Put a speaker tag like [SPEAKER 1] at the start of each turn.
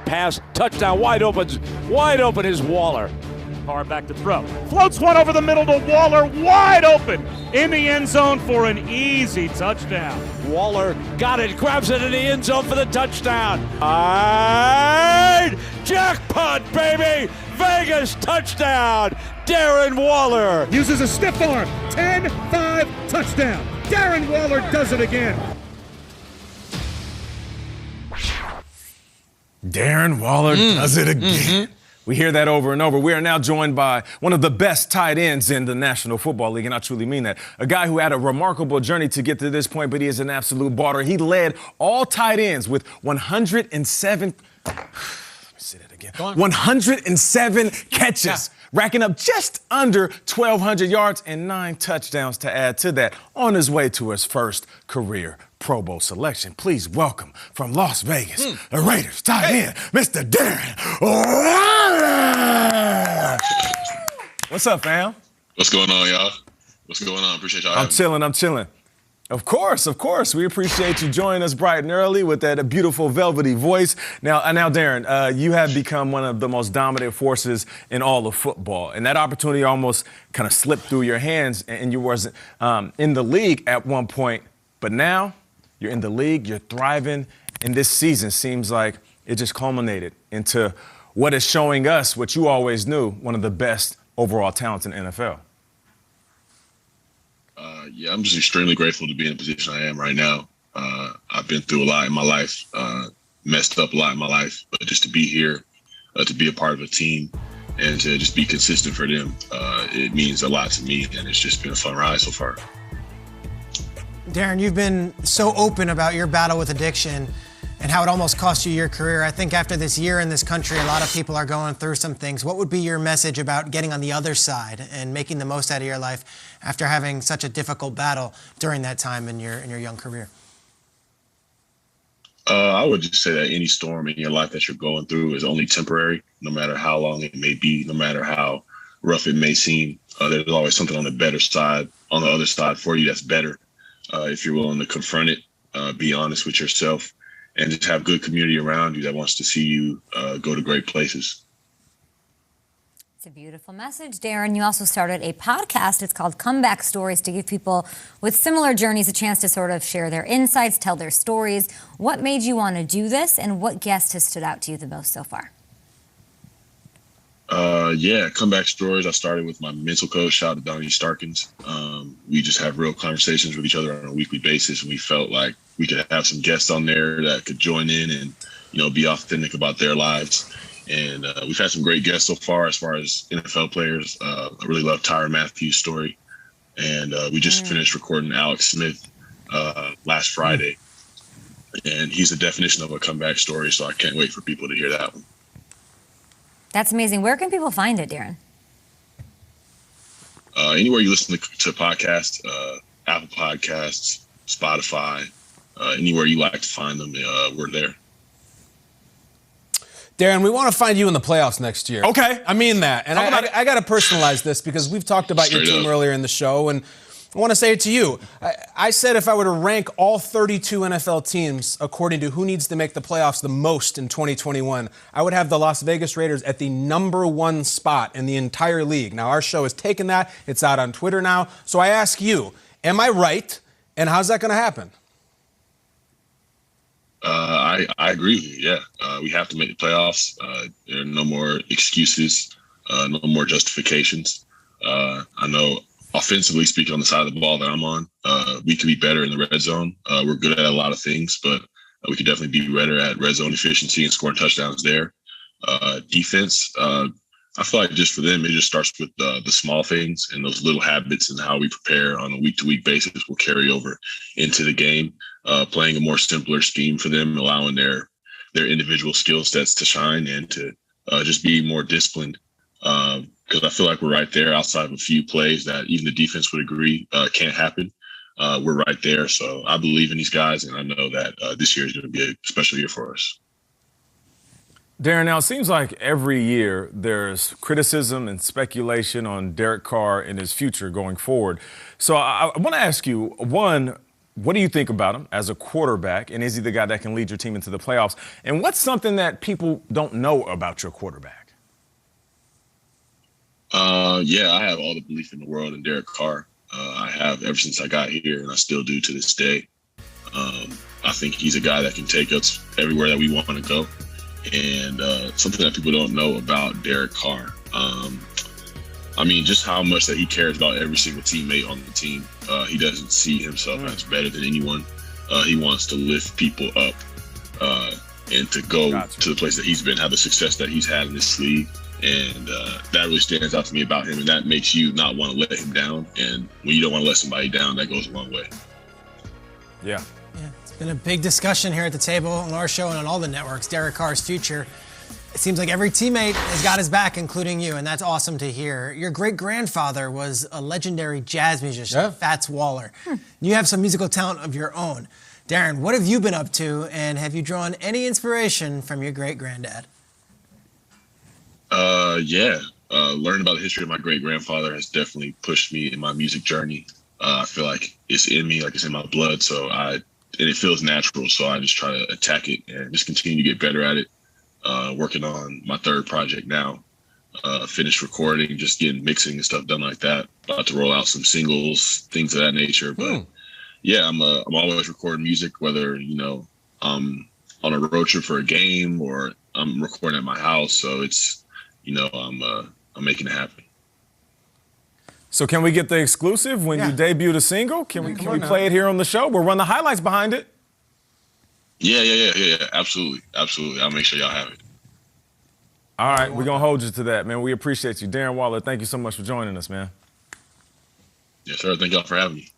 [SPEAKER 1] pass, touchdown, wide open is Waller.
[SPEAKER 2] Carr back to throw. Floats one over the middle to Waller, wide open in the end zone for an easy touchdown.
[SPEAKER 1] Waller got it, grabs it in the end zone for the touchdown. Jackpot, baby! Vegas touchdown! Darren Waller
[SPEAKER 3] uses a stiff arm. 10-5 touchdown. Darren Waller does it again.
[SPEAKER 4] Darren Waller does it again. We hear that over and over. We are now joined by one of the best tight ends in the National Football League, and I truly mean that. A guy who had a remarkable journey to get to this point, but he is an absolute baller. He led all tight ends with 107. Let me say that again. 107 catches, racking up just under 1,200 yards and 9 touchdowns to add to that on his way to his first career Pro Bowl selection. Please welcome from Las Vegas, the Raiders tight end, Mr. Darren Waller. What's up, fam?
[SPEAKER 5] What's going on, y'all? What's going on? Appreciate y'all.
[SPEAKER 4] I'm chilling. Of course. We appreciate you joining us bright and early with that beautiful velvety voice. Now, Darren, you have become one of the most dominant forces in all of football, and that opportunity almost kind of slipped through your hands, and you wasn't in the league at one point, but now you're in the league, you're thriving, and this season seems like it just culminated into what is showing us what you always knew, one of the best overall talents in the NFL.
[SPEAKER 5] Yeah, I'm just extremely grateful to be in the position I am right now. I've been through a lot in my life, messed up a lot in my life, but just to be here, to be a part of a team, and to just be consistent for them, it means a lot to me, and it's just been a fun ride so far.
[SPEAKER 6] Darren, you've been so open about your battle with addiction and how it almost cost you your career. I think after this year in this country, a lot of people are going through some things. What would be your message about getting on the other side and making the most out of your life after having such a difficult battle during that time in your young career?
[SPEAKER 5] I would just say that any storm in your life that you're going through is only temporary, no matter how long it may be, no matter how rough it may seem. There's always something on the better side, on the other side for you that's better. If you're willing to confront it, be honest with yourself, and just have good community around you that wants to see you go to great places.
[SPEAKER 7] It's a beautiful message, Darren. You also started a podcast. It's called Comeback Stories, to give people with similar journeys a chance to sort of share their insights, tell their stories. What made you want to do this, and what guest has stood out to you the most so far? Comeback Stories. I started with my mental coach, shout out to Donnie Starkins. We just have real conversations with each other on a weekly basis, and we felt like we could have some guests on there that could join in and, be authentic about their lives. And we've had some great guests so far as NFL players. I really love Tyrann Mathieu's story. And we just finished recording Alex Smith last Friday. And he's the definition of a comeback story, so I can't wait for people to hear that one. That's amazing. Where can people find it, Darren?
[SPEAKER 5] Anywhere you listen to podcasts, Apple Podcasts, Spotify, anywhere you like to find them, we're there.
[SPEAKER 8] Darren, we want to find you in the playoffs next year.
[SPEAKER 4] Okay.
[SPEAKER 8] I mean that. And I got to personalize this because we've talked about your team earlier in the show, and I want to say it to you. I said if I were to rank all 32 NFL teams according to who needs to make the playoffs the most in 2021, I would have the Las Vegas Raiders at the #1 spot in the entire league. Now, our show has taken that. It's out on Twitter now. So I ask you, am I right? And how's that going to happen?
[SPEAKER 5] I agree with you. Yeah, we have to make the playoffs. There are no more excuses, no more justifications. I know offensively speaking on the side of the ball that I'm on, we could be better in the red zone. We're good at a lot of things, but we could definitely be better at red zone efficiency and scoring touchdowns there. Defense, I feel like just for them, it just starts with the small things, and those little habits and how we prepare on a week-to-week basis will carry over into the game. Playing a more simpler scheme for them, allowing their individual skill sets to shine and to just be more disciplined. Because I feel like we're right there outside of a few plays that even the defense would agree can't happen. We're right there. So I believe in these guys, and I know that this year is going to be a special year for us.
[SPEAKER 4] Darren, now it seems like every year there's criticism and speculation on Derek Carr and his future going forward. So I want to ask you, one, what do you think about him as a quarterback, and is he the guy that can lead your team into the playoffs? And what's something that people don't know about your quarterback?
[SPEAKER 5] Yeah, I have all the belief in the world in Derek Carr. I have ever since I got here, and I still do to this day. I think he's a guy that can take us everywhere that we want to go. And something that people don't know about Derek Carr, I mean, just how much that he cares about every single teammate on the team. He doesn't see himself as better than anyone. He wants to lift people up and to go to the place that he's been, have the success that he's had in this league. And that really stands out to me about him, and that makes you not want to let him down. And when you don't want to let somebody down, that goes a long way.
[SPEAKER 4] Yeah.
[SPEAKER 6] It's been a big discussion here at the table on our show and on all the networks, Derek Carr's future. It seems like every teammate has got his back, including you, and that's awesome to hear. Your great-grandfather was a legendary jazz musician, Fats Waller. You have some musical talent of your own. Darren, what have you been up to, and have you drawn any inspiration from your great-granddad?
[SPEAKER 5] Learning about the history of my great-grandfather has definitely pushed me in my music journey. I feel like it's in me, like it's in my blood, and it feels natural, so I just try to attack it and just continue to get better at it. Working on my third project now, finished recording, just getting mixing and stuff done like that. About to roll out some singles, things of that nature. But yeah, I'm always recording music, whether I'm on a road trip for a game or I'm recording at my house. So it's I'm making it happen.
[SPEAKER 4] So can we get the exclusive when you debut the single? Can we play it here on the show? We'll run the highlights behind it.
[SPEAKER 5] Yeah. Absolutely. I'll make sure y'all have it.
[SPEAKER 4] All right, we're going to hold you to that, man. We appreciate you. Darren Waller, thank you so much for joining us, man.
[SPEAKER 5] Yes, sir. Thank y'all for having me.